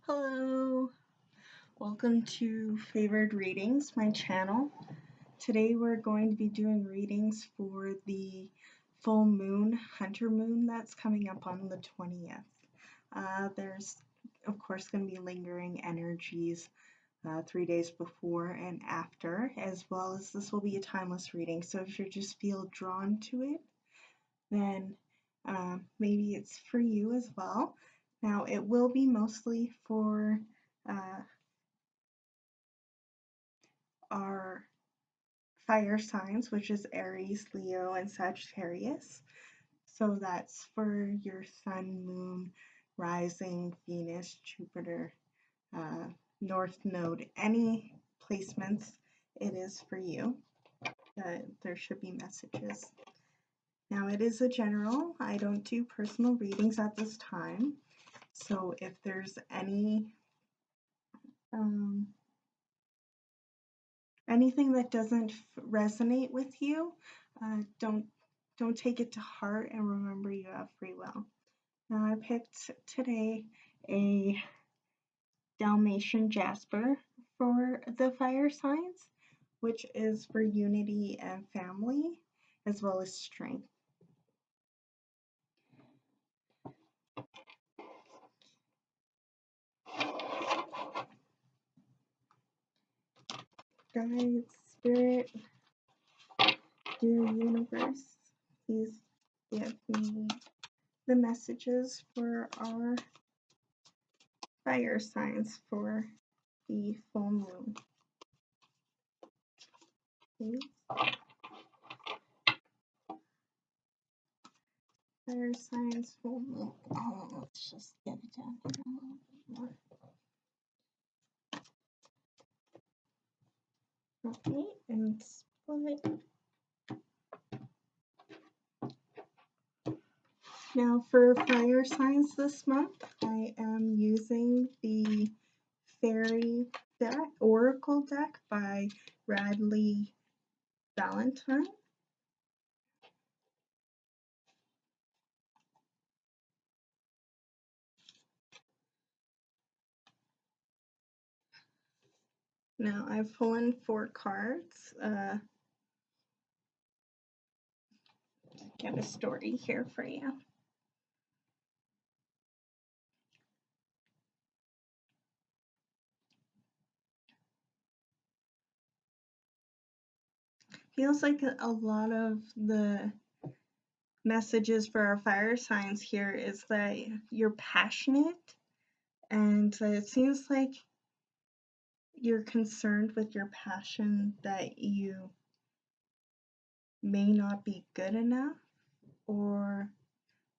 Hello, welcome to Favored Readings, my channel. Today we're going to be doing readings for the full moon, Hunter moon, that's coming up on the 20th. There's, of course, going to be lingering energies 3 days before and after, as well as this will be a timeless reading. So if you just feel drawn to it, then maybe it's for you as well. Now, it will be mostly for our fire signs, which is Aries, Leo, and Sagittarius. So that's for your sun, moon, rising, Venus, Jupiter, North Node, any placements, it is for you. There should be messages. Now, it is a general. I don't do personal readings at this time. So if there's anything that doesn't resonate with you, don't take it to heart, and remember you have free will. Now I picked today a Dalmatian Jasper for the fire signs, which is for unity and family, as well as strength. Guide, Spirit, dear universe, please give me the messages for our fire signs for the full moon. Please. Fire signs full moon. Oh, let's just get it down here a little bit more. Okay, and split. Now for fire signs this month, I am using the Fairy deck, Oracle deck by Radleigh Valentine. Now I've pulled 4 cards. Get a story here for you. Feels like a lot of the messages for our fire signs here is that you're passionate, and it seems like you're concerned with your passion that you may not be good enough, or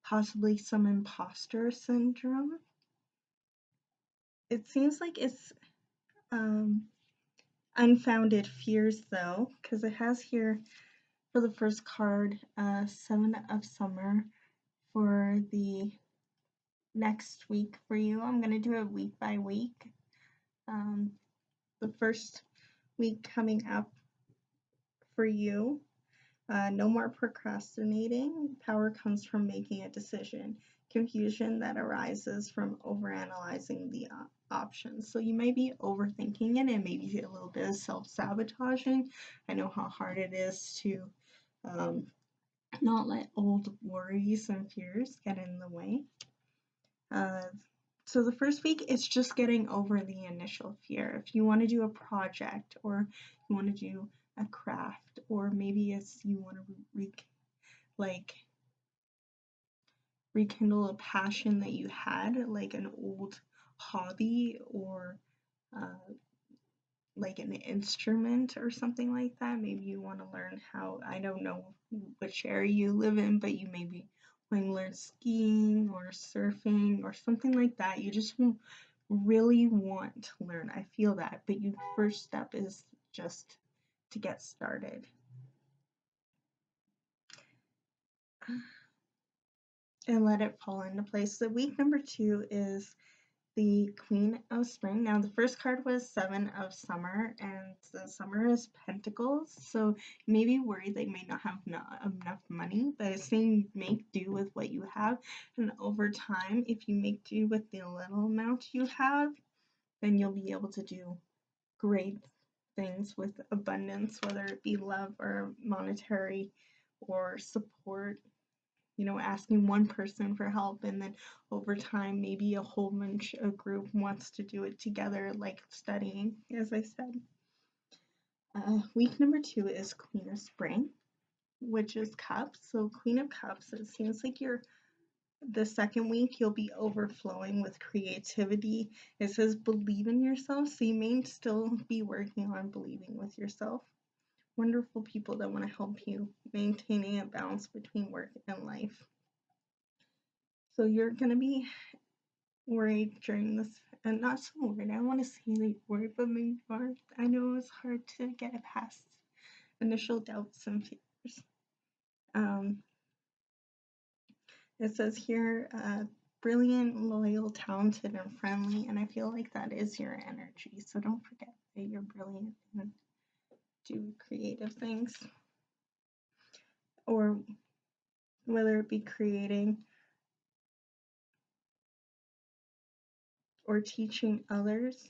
possibly some imposter syndrome. It seems like it's unfounded fears though, because it has here for the first card 7 of Summer for the next week for you. I'm going to do it week by week. The first week coming up for you, no more procrastinating. Power comes from making a decision. Confusion that arises from overanalyzing the options. So you may be overthinking it and maybe a little bit of self-sabotaging. I know how hard it is to not let old worries and fears get in the way. So the first week, it's just getting over the initial fear. If you want to do a project, or you want to do a craft, or maybe it's you want to rekindle a passion that you had, like an old hobby, or like an instrument or something like that. Maybe you want to learn how, I don't know which area you live in, but you maybe want to learn skiing or surfing or something like that. You just really want to learn. I feel that, but your first step is just to get started. And let it fall into place. So week number 2 is the Queen of Spring. Now, the first card was Seven of Summer, and the Summer is Pentacles. So you may be worried that you may not have enough money, but it's saying make do with what you have. And over time, if you make do with the little amount you have, then you'll be able to do great things with abundance, whether it be love or monetary or support. You know, asking one person for help, and then over time maybe a whole bunch of group wants to do it together, like studying, as I said. Week number 2 is Queen of Spring, which is Cups. So Queen of Cups, it seems like the second week you'll be overflowing with creativity. It says believe in yourself, so you may still be working on believing with yourself. Wonderful people that want to help you maintaining a balance between work and life. So you're going to be worried during this, and not so worried, I don't want to say like worried, but maybe you are. I know it's hard to get past initial doubts and fears. It says here, brilliant, loyal, talented, and friendly, and I feel like that is your energy, so don't forget that you're brilliant and do creative things, or whether it be creating or teaching others.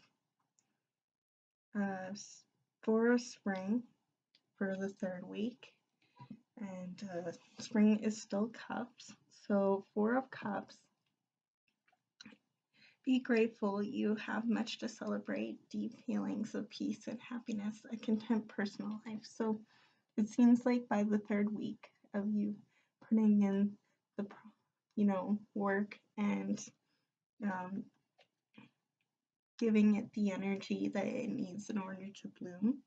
For spring, for the third week, and spring is still Cups. So 4 of Cups, be grateful, you have much to celebrate, deep feelings of peace and happiness, a content personal life. So it seems like by the third week of you putting in the work and giving it the energy that it needs in order to bloom,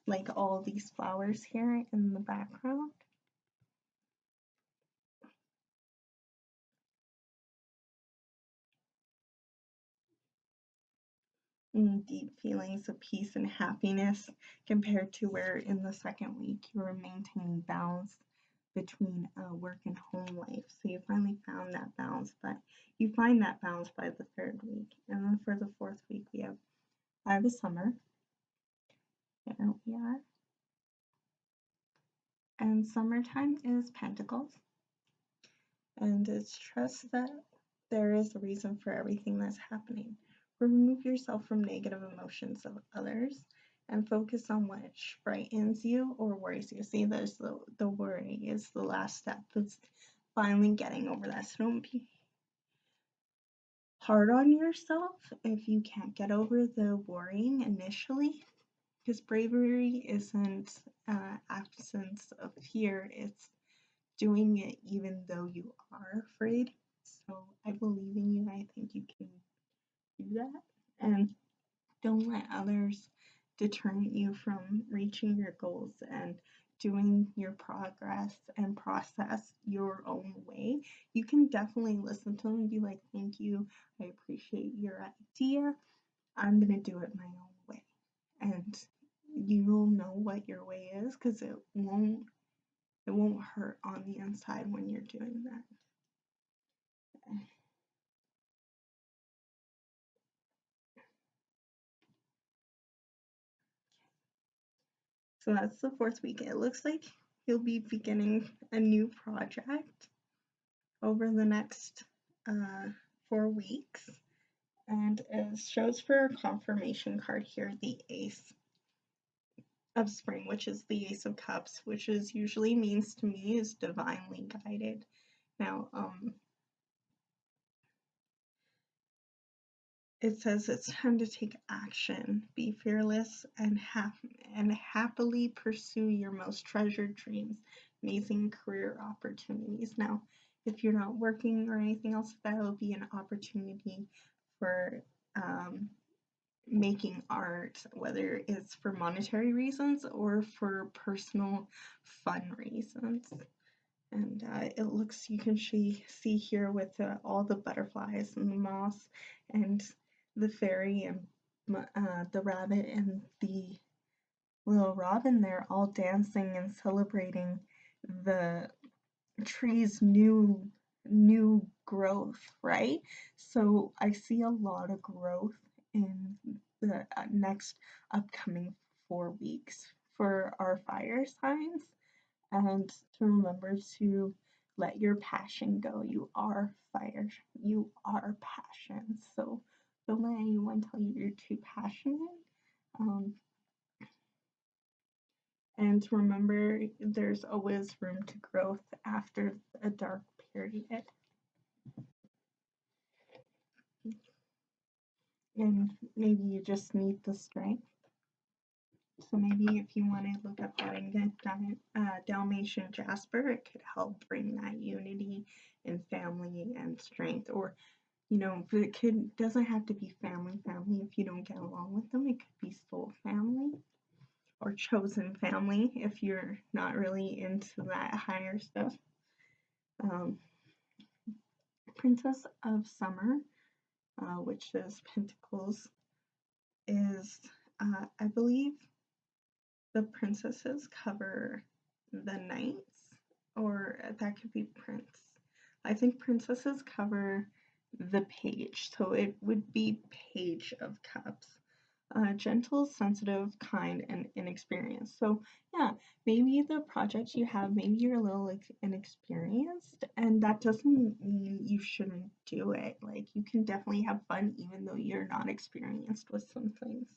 like all these flowers here in the background. Deep feelings of peace and happiness, compared to where in the second week you were maintaining balance between work and home life. So you finally found that balance, but you find that balance by the third week. And then for the fourth week, we have 5 of Summer. There we are. And summertime is Pentacles. And it's trust that there is a reason for everything that's happening. Remove yourself from negative emotions of others and focus on what frightens you or worries you. See, there's the worry is the last step. It's finally getting over that. So don't be hard on yourself if you can't get over the worrying initially, because bravery isn't absence of fear, it's doing it even though you are afraid. So I believe in you. I think you can do that. And don't let others deter you from reaching your goals and doing your progress and process your own way. You can definitely listen to them and be like, thank you, I appreciate your idea, I'm going to do it my own way. And you will know what your way is, because it won't hurt on the inside when you're doing that. So that's the fourth week. It looks like you'll be beginning a new project over the next 4 weeks. And it shows for a confirmation card here the Ace of Spring, which is the Ace of Cups, which is usually means to me is divinely guided. Now, it says it's time to take action, be fearless, and happily pursue your most treasured dreams, amazing career opportunities. Now, if you're not working or anything else, that will be an opportunity for making art, whether it's for monetary reasons or for personal fun reasons. And it looks, you can see here with all the butterflies and the moss and the fairy and the rabbit and the little robin there all dancing and celebrating the tree's new growth, right? So I see a lot of growth in the next upcoming 4 weeks for our fire signs, and to remember to let your passion go. You are fire, you are passion. So don't let anyone tell you you're too passionate. Um, and remember, there's always room to growth after a dark period. And maybe you just need the strength. So maybe if you want to look up getting Dalmatian Jasper, it could help bring that unity in family and strength. Or, it doesn't have to be family if you don't get along with them. It could be soul family or chosen family if you're not really into that higher stuff. Princess of Summer, which is Pentacles, is, I believe, the princesses cover the knights, or that could be prince. I think princesses cover the page, so it would be Page of Cups. Gentle, sensitive, kind, and inexperienced. So yeah, maybe the project you have, maybe you're a little inexperienced, and that doesn't mean you shouldn't do it. Like, you can definitely have fun even though you're not experienced with some things.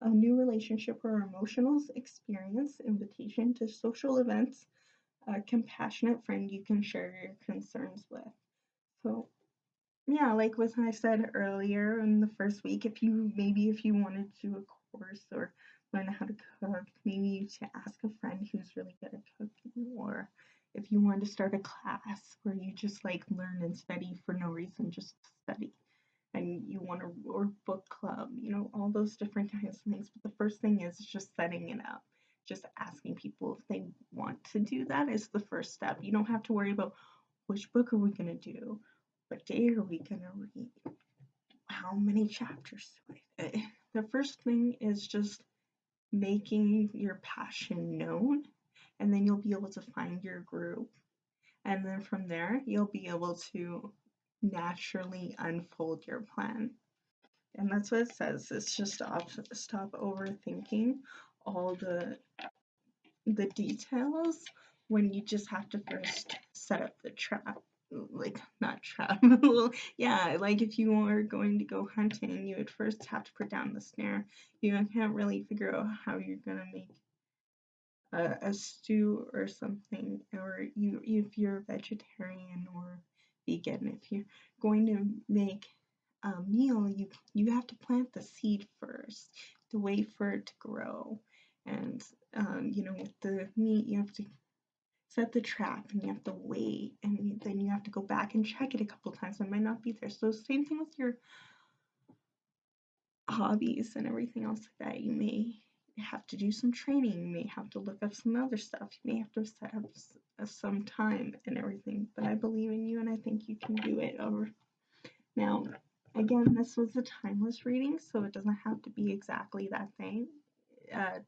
A new relationship or emotional experience, invitation to social events, a compassionate friend you can share your concerns with. So yeah, like what I said earlier in the first week, if you wanted to do a course or learn how to cook, maybe to ask a friend who's really good at cooking, or if you wanted to start a class where you just learn and study for no reason, just study, and you want to, or book club, all those different kinds of things. But the first thing is just setting it up. Just asking people if they want to do that is the first step. You don't have to worry about which book are we going to do, what day are we going to read, how many chapters do I. The first thing is just making your passion known, and then you'll be able to find your group, and then from there you'll be able to naturally unfold your plan. And that's what it says. It's just stop overthinking all the details when you just have to first set up the trap. Not trap. Yeah, if you are going to go hunting, you would first have to put down the snare. You can't really figure out how you're gonna make a stew or something, or if you're vegetarian or vegan, if you're going to make a meal, you have to plant the seed first, to wait for it to grow. And with the meat, you have to set the trap, and you have to wait, and then you have to go back and check it a couple times. It might not be there. So same thing with your hobbies and everything else like that. You may have to do some training, you may have to look up some other stuff, you may have to set up some time and everything, but I believe in you and I think you can do it. Now, again, this was a timeless reading, so it doesn't have to be exactly that thing,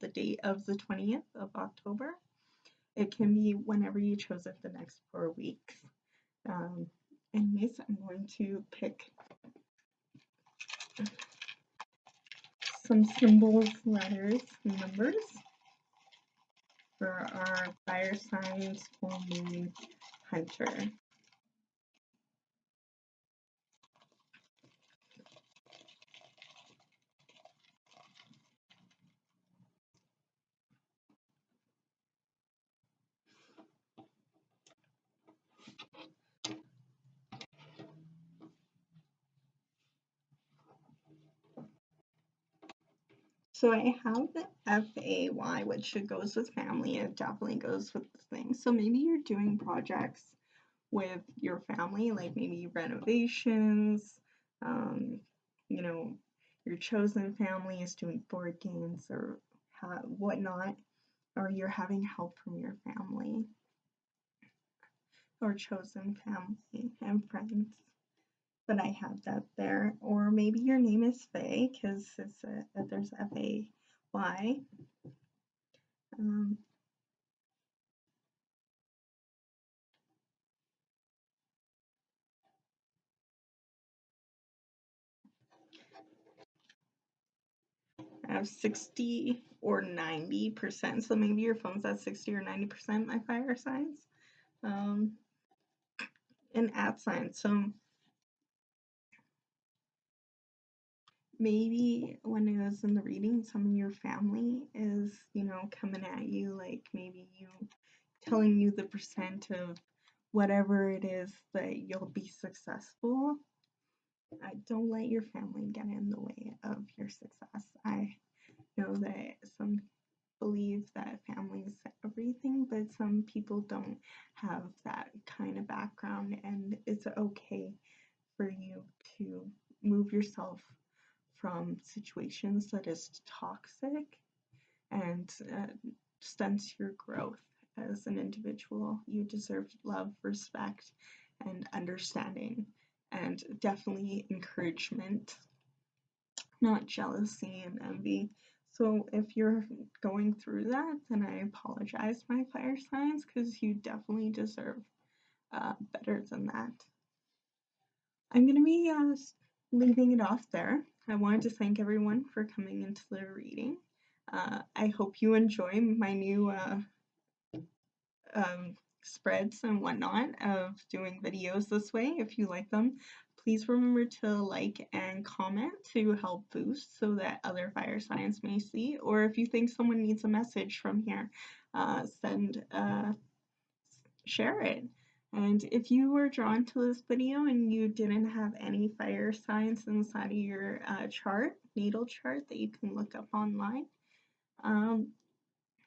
the date of the 20th of October. It can be whenever you chose it the next 4 weeks. Anyways, I'm going to pick some symbols, letters, numbers for our fire signs, full moon, hunter. So I have the FAY, which goes with family. It definitely goes with the thing. So maybe you're doing projects with your family, like maybe renovations, your chosen family is doing board games or whatnot, or you're having help from your family or chosen family and friends. But I have that there. Or maybe your name is Faye, because there's FAY. have 60 or 90%. So maybe your phone's at 60 or 90%, my fire signs. And at signs. So maybe when it was in the reading, some of your family is, you know, coming at you, like maybe you telling you the percent of whatever it is that you'll be successful. Don't let your family get in the way of your success. I know that some believe that family's everything, but some people don't have that kind of background, and it's okay for you to move yourself from situations that is toxic and stunts your growth as an individual. You deserve love, respect, and understanding, and definitely encouragement, not jealousy and envy. So if you're going through that, then I apologize, my fire signs, because you definitely deserve better than that. I'm going to be leaving it off there. I wanted to thank everyone for coming into the reading. I hope you enjoy my new spreads and whatnot of doing videos this way. If you like them, please remember to like and comment to help boost so that other fire signs may see. Or if you think someone needs a message from here, share it. And if you were drawn to this video and you didn't have any fire signs inside of your chart, natal chart that you can look up online,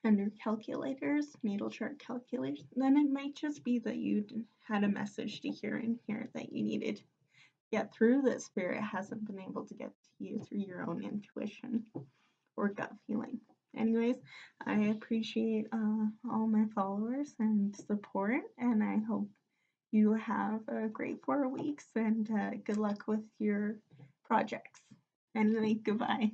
under calculators, natal chart calculators, then it might just be that you had a message to hear in here that you needed to get through that spirit hasn't been able to get to you through your own intuition or gut feeling. Anyways, I appreciate all my followers and support, and I hope you have a great 4 weeks and good luck with your projects. Anyway, goodbye.